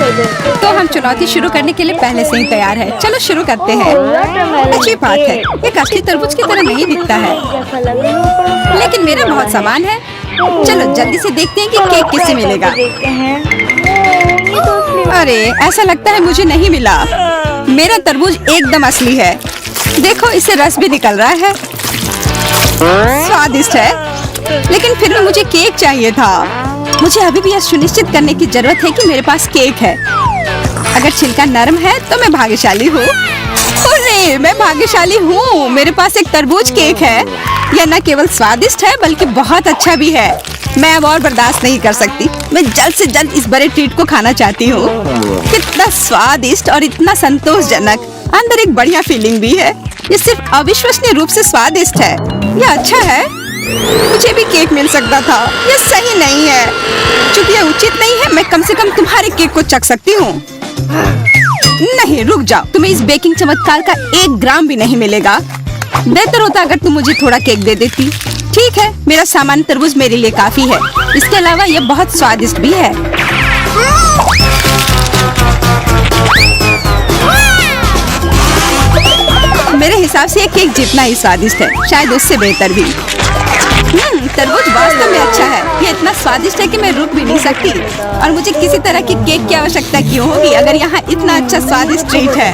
तो हम चुनौती शुरू करने के लिए पहले से ही तैयार है। चलो शुरू करते हैं। अच्छी बात है, ये असली तरबूज की तरह नहीं दिखता है, लेकिन मेरा बहुत सामान है। चलो जल्दी से देखते हैं कि केक किससे मिलेगा। अरे ऐसा लगता है मुझे नहीं मिला। मेरा तरबूज एकदम असली है। देखो इससे रस भी निकल रहा है। स्वादिष्ट है, लेकिन फिर भी मुझे केक चाहिए था। मुझे अभी भी यह सुनिश्चित करने की जरूरत है कि मेरे पास केक है। अगर छिलका नरम है तो मैं भाग्यशाली हूँ। अरे मैं भाग्यशाली हूँ, मेरे पास एक तरबूज केक है। यह न केवल स्वादिष्ट है बल्कि बहुत अच्छा भी है। मैं अब और बर्दाश्त नहीं कर सकती। मैं जल्द से जल्द इस बड़े ट्रीट को खाना चाहती हूँ। कितना स्वादिष्ट और इतना संतोषजनक। अंदर एक बढ़िया फीलिंग भी है। ये सिर्फ अविश्वसनीय रूप से स्वादिष्ट है। यह अच्छा है। मुझे भी केक मिल सकता था। यह सही नहीं है। चूंकि यह उचित नहीं है, मैं कम से कम तुम्हारे केक को चख सकती हूँ। नहीं रुक जाओ, तुम्हें इस बेकिंग चमत्कार का 1 ग्राम भी नहीं मिलेगा। बेहतर होता अगर तुम मुझे थोड़ा केक दे देती। ठीक है, मेरा सामान तरबूज मेरे लिए काफी है। इसके अलावा यह बहुत स्वादिष्ट भी है। मेरे हिसाब से ये केक जितना ही स्वादिष्ट है, शायद उससे बेहतर भी। तरबूज वास्तव में अच्छा है। ये इतना स्वादिष्ट है कि मैं रुक भी नहीं सकती। और मुझे किसी तरह की केक की आवश्यकता क्यों होगी अगर यहाँ इतना अच्छा स्वादिष्ट ट्रीट है।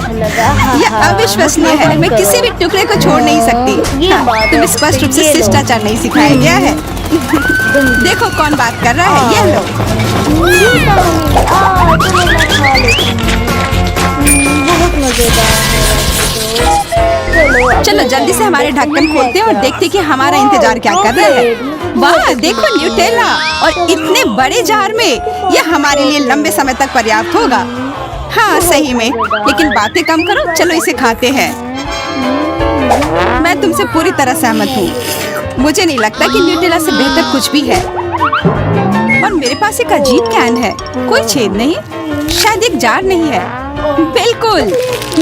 यह अविश्वसनीय है। मैं किसी भी टुकड़े को छोड़ नहीं सकती। हाँ, तुम्हें स्पष्ट रूप से शिष्टाचार नहीं सिखाया गया है। देखो कौन बात कर रहा है। ये लो। बहुत मजेदार है। चलो जल्दी से हमारे ढक्कन खोलते हैं और देखते हैं कि हमारा इंतजार क्या कर रहा है। वाह देखो न्यूटेला, और इतने बड़े जार में। यह हमारे लिए लंबे समय तक पर्याप्त होगा। हाँ सही में, लेकिन बातें कम करो, चलो इसे खाते हैं। मैं तुमसे पूरी तरह सहमत हूँ। मुझे नहीं लगता कि न्यूटेला से बेहतर कुछ भी है। और मेरे पास एक अजीब कैन है, कोई छेद नहीं, शायद एक जार नहीं है। बिल्कुल,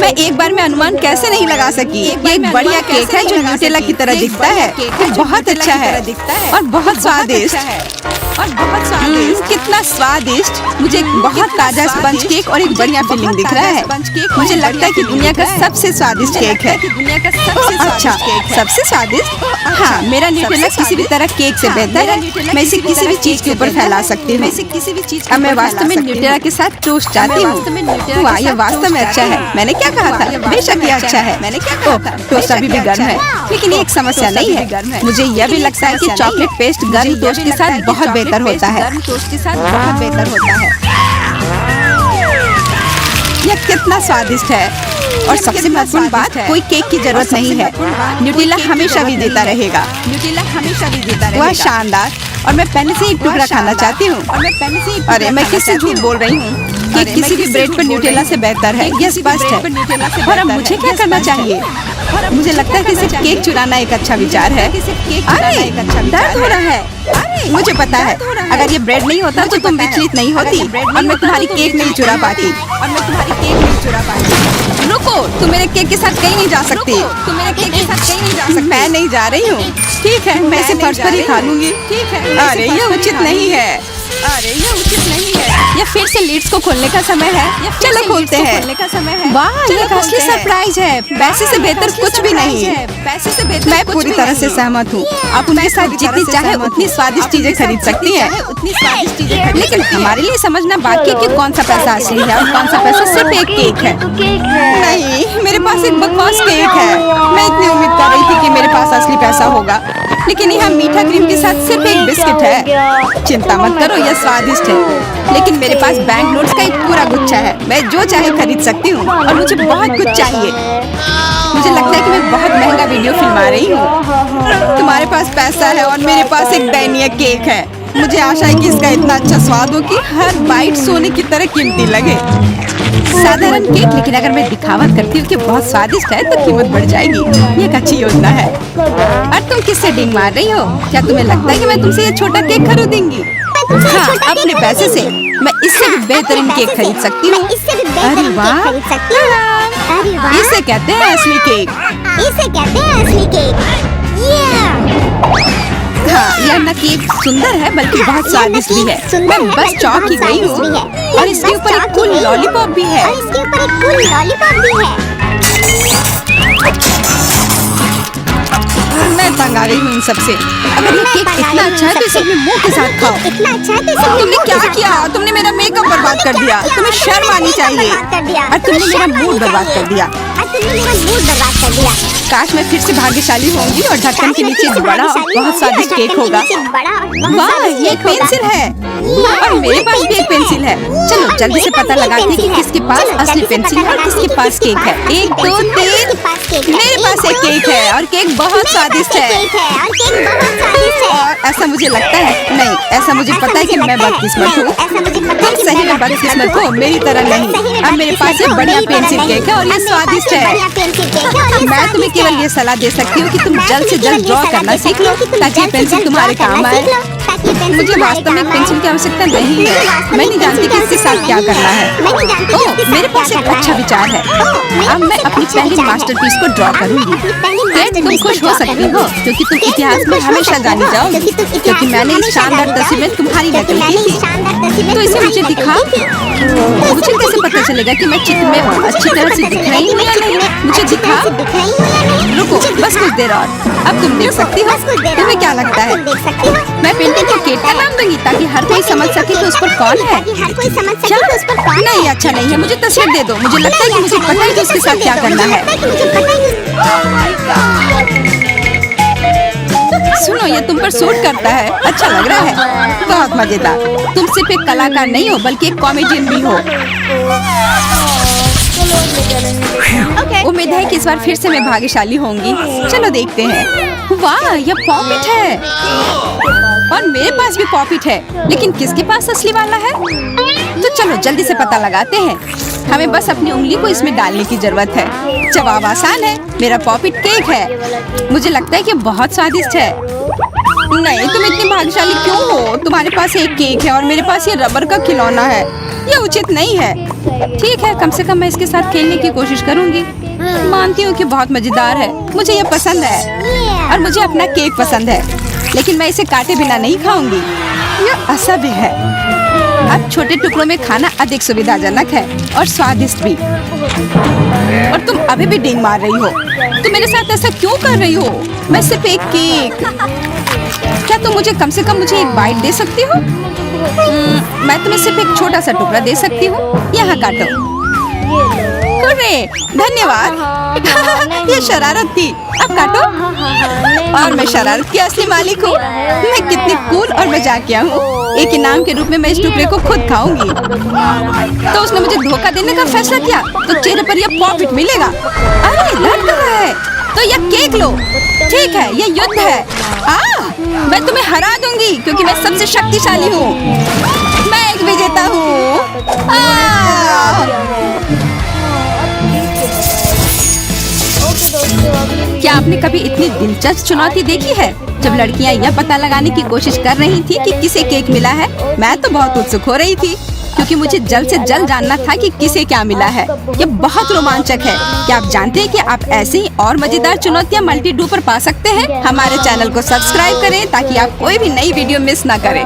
मैं एक बार में अनुमान कैसे नहीं लगा सकी। ये एक बढ़िया केक है जो न्यूटेला की तरह दिखता है। बहुत अच्छा है और बहुत स्वादिष्ट। कितना स्वादिष्ट। मुझे एक बहुत ताजा स्पंज केक और एक बढ़िया फीलिंग दिख रहा है। मुझे लगता है कि दुनिया का सबसे स्वादिष्ट केक है। अच्छा, सबसे स्वादिष्ट। हाँ, मेरा न्यूटेला किसी भी तरह केक से बेहतर है। मैं इसे किसी भी चीज के ऊपर फैला सकती हूँ। अब मैं वास्तव में न्यूटेला के साथ टोस्ट चाहती हूँ। वाह, यह वास्तव में अच्छा है। मैंने क्या कहा था? बेशक ये अच्छा है। मैंने क्या कहा था? टोस्ट अभी भी गर्म है, लेकिन ये एक समस्या नहीं है। मुझे यह भी लगता है कि चॉकलेट पेस्ट गर्म टोस्ट के साथ बहुत बेहतर होता है। यह कितना स्वादिष्ट है। और सबसे महत्वपूर्ण बात, कोई केक की जरूरत नहीं है। न्यूटेला हमेशा भी देता रहेगा। वह शानदार। और मैं पहले से ही टुकड़ा खाना चाहती हूँ। अरे मैं किससे झूठ बोल रही हूँ? केक किसी भी ब्रेड पर न्यूटेला से बेहतर है, यह स्पष्ट है। और अब मुझे क्या करना चाहिए? मुझे लगता है कि सिर्फ केक चुराना एक अच्छा विचार है। अरे दर्द हो रहा है। मुझे पता है, अगर ये ब्रेड नहीं होता तो तुम विचलित नहीं होती और मैं तुम्हारी केक नहीं चुरा पाती। रुको, तुम मेरे केक के साथ कहीं नहीं जा सकती। मैं नहीं जा रही हूँ। ठीक है, मैं इसे फर्श पर ही खा लूंगी। अरे ये उचित नहीं है। यह फिर से लीड्स को खोलने का समय है। चलो खोलते हैं। वाह, ये असली सरप्राइज है। पैसे से बेहतर कुछ भी नहीं। मैं पूरी तरह से सहमत हूँ। आप उनके साथ जितनी चाहे उतनी स्वादिष्ट चीजें खरीद सकती हैं। लेकिन हमारे लिए समझना बाकी है कि कौन सा पैसा असली है और कौन सा पैसा सिर्फ एक केक है। नहीं, मेरे पास एक बकवास केक है। मैं इतनी उम्मीद कर रही थी कि मेरे पास असली पैसा होगा, लेकिन यहाँ मीठा क्रीम के साथ सिर्फ एक बिस्किट है। चिंता मत करो, यह स्वादिष्ट है, लेकिन मेरे पास बैंक नोट्स का एक पूरा गुच्छा है। मैं जो चाहे खरीद सकती हूँ और मुझे बहुत कुछ चाहिए। मुझे लगता है कि मैं बहुत महंगा वीडियो फिल्मा रही हूँ। तुम्हारे पास पैसा है और मेरे पास एक दयनीय केक है। मुझे आशा है कि इसका इतना अच्छा स्वाद हो कि हर बाइट सोने की तरह कीमती लगे। साधारण केक, लेकिन अगर मैं दिखावा करती हूँ कि बहुत स्वादिष्ट है तो कीमत बढ़ जाएगी। ये एक अच्छी योजना है। और तुम किससे डींग मार रही हो? क्या तुम्हें लगता है कि मैं तुमसे ये छोटा केक खरीदूंगी? हाँ, अपने पैसे से मैं इससे भी बेहतरीन केक खरीद सकती हूँ। अरे वाह, इसे कहते हैं असली केक। हाँ, यह न केक सुंदर है बल्कि बहुत स्वादिष्ट भी है। मैं बस चौंक ही गई हूँ। और इसके ऊपर एक कुल लॉलीपॉप भी है। और इसके ऊपर एक कूल लॉलीपॉप भी है। मैं तंग आ गई हूँ इन सबसे। अगर ये केक इतना अच्छा है तो इसे अपने मुंह के साथ खाओ। इतना अच्छा है तो इसे तुमने क्या किया? तुमने मेरा मेकअप बर्बाद कर दिया। तुम्हें शर्म आनी चाहिए। और तुमने मेरा मूड बर्बाद कर दिया। काश मैं फिर से भाग्यशाली होंगी और ढक्कन के नीचे बड़ा और बहुत स्वादिष्ट केक होगा। वाह, ये एक पेंसिल है और मेरे पास भी एक पेंसिल है। चलो जल्दी से पता लगाते हैं कि किसके पास असली पेंसिल है और किसके पास केक है। 1 2 3, मेरे पास एक केक है और केक बहुत स्वादिष्ट है। और ऐसा मुझे लगता है, नहीं ऐसा मुझे पता है कि मैं बदकिस्मत हूँ। तुम सही में बदकिस्मत हो, मेरी तरह नहीं। अब मेरे पास एक बढ़िया पेंसिल केक है और ये स्वादिष्ट है। मैं तुम्हें केवल ये सलाह दे सकती हूँ कि तुम जल्द से जल्द ड्रॉ करना सीख लो ताकि ये पेंसिल तुम्हारे काम आए। मुझे वास्तव में पेंसिल की आवश्यकता नहीं है। मैं नहीं जानती कि इसके साथ क्या करना है। ओह, मेरे पास एक अच्छा विचार है। अब मैं अपनी पहली मास्टरपीस को ड्रॉ करूंगी। तुम खुश हो सकती हो क्योंकि तुम इतिहास में हमेशा जानी जाओगी, क्योंकि मैंने इस शानदार तस्वीर में तुम्हारी नकल की थी। तो इसे मुझे दिखाओ। मुझे कैसे पता चलेगा कि मैं चित्र में अच्छी तरह से दिख रही हूँ या नहीं? मुझे दिखाओ। रुको बस कुछ देर और। अब तुम देख सकती हो। तुम्हें क्या लगता है? मैं पेंटिंग को केक का नाम दूंगी ताकि हर कोई समझ सके कि उस पर कौन है। क्या? नहीं, अच्छा नहीं है। मुझे तस्वीर दे दो। मुझे लगता है कि मुझे पता है कि उसके साथ क्या करना है। सुनो, ये तुम पर सूट करता है। अच्छा लग रहा है। बहुत मजेदार। तुम सिर्फ एक कलाकार नहीं हो बल्कि एक कॉमेडियन भी हो। उम्मीद है कि इस बार फिर से मैं भाग्यशाली होंगी। चलो देखते हैं। वाह, ये पॉपिट है और मेरे पास भी पॉपिट है, लेकिन किसके पास असली वाला है? तो चलो जल्दी से पता लगाते हैं। हमें बस अपनी उंगली को इसमें डालने की जरूरत है। जवाब आसान है। मेरा पॉपिट केक है। मुझे लगता है कि बहुत स्वादिष्ट है। नहीं, तुम इतनी भाग्यशाली क्यों हो? तुम्हारे पास एक केक है और मेरे पास ये रबर का खिलौना है। ये उचित नहीं है। ठीक है, कम से कम मैं इसके साथ खेलने की कोशिश करूंगी। मानती हूँ कि बहुत मजेदार है। मुझे ये पसंद है और मुझे अपना केक पसंद है, लेकिन मैं इसे काटे बिना नहीं खाऊंगी। यह असभ्य है। अब छोटे टुकड़ों में खाना अधिक सुविधाजनक है और स्वादिष्ट भी। और तुम अभी भी डींग मार रही हो। तुम मेरे साथ ऐसा क्यों कर रही हो? मैं सिर्फ एक केक। क्या तुम मुझे कम से कम मुझे एक बाइट दे सकती हो? मैं तुम्हें सिर्फ एक छोटा सा टुकड़ा दे सकती हूँ। यहाँ काटो। धन्यवाद। ये शरारत थी। अब काटो। और मैं शरारत की असली मालिक हूँ। मैं कितनी कूल और मजाकिया हूँ। एक इनाम के रूप में मैं इस टुकड़े को खुद खाऊंगी। तो उसने मुझे धोखा देने का फैसला किया, तो चेहरे पर यह पॉपिट मिलेगा। अरे दर्द कर रहा है तो यह केक लो। ठीक है, यह युद्ध है। मैं तुम्हें हरा दूंगी क्योंकि मैं सबसे शक्तिशाली हूँ। मैं एक विजेता हूँ। क्या आपने कभी इतनी दिलचस्प चुनौती देखी है जब लड़कियां यह पता लगाने की कोशिश कर रही थी कि किसे केक मिला है? मैं तो बहुत उत्सुक हो रही थी क्योंकि मुझे जल्द से जल्द जानना था कि किसे क्या मिला है। ये बहुत रोमांचक है। क्या आप जानते हैं कि आप ऐसे ही और मजेदार चुनौतियां मल्टी-डू पर पा सकते हैं? हमारे चैनल को सब्सक्राइब करें ताकि आप कोई भी नई वीडियो मिस ना करें।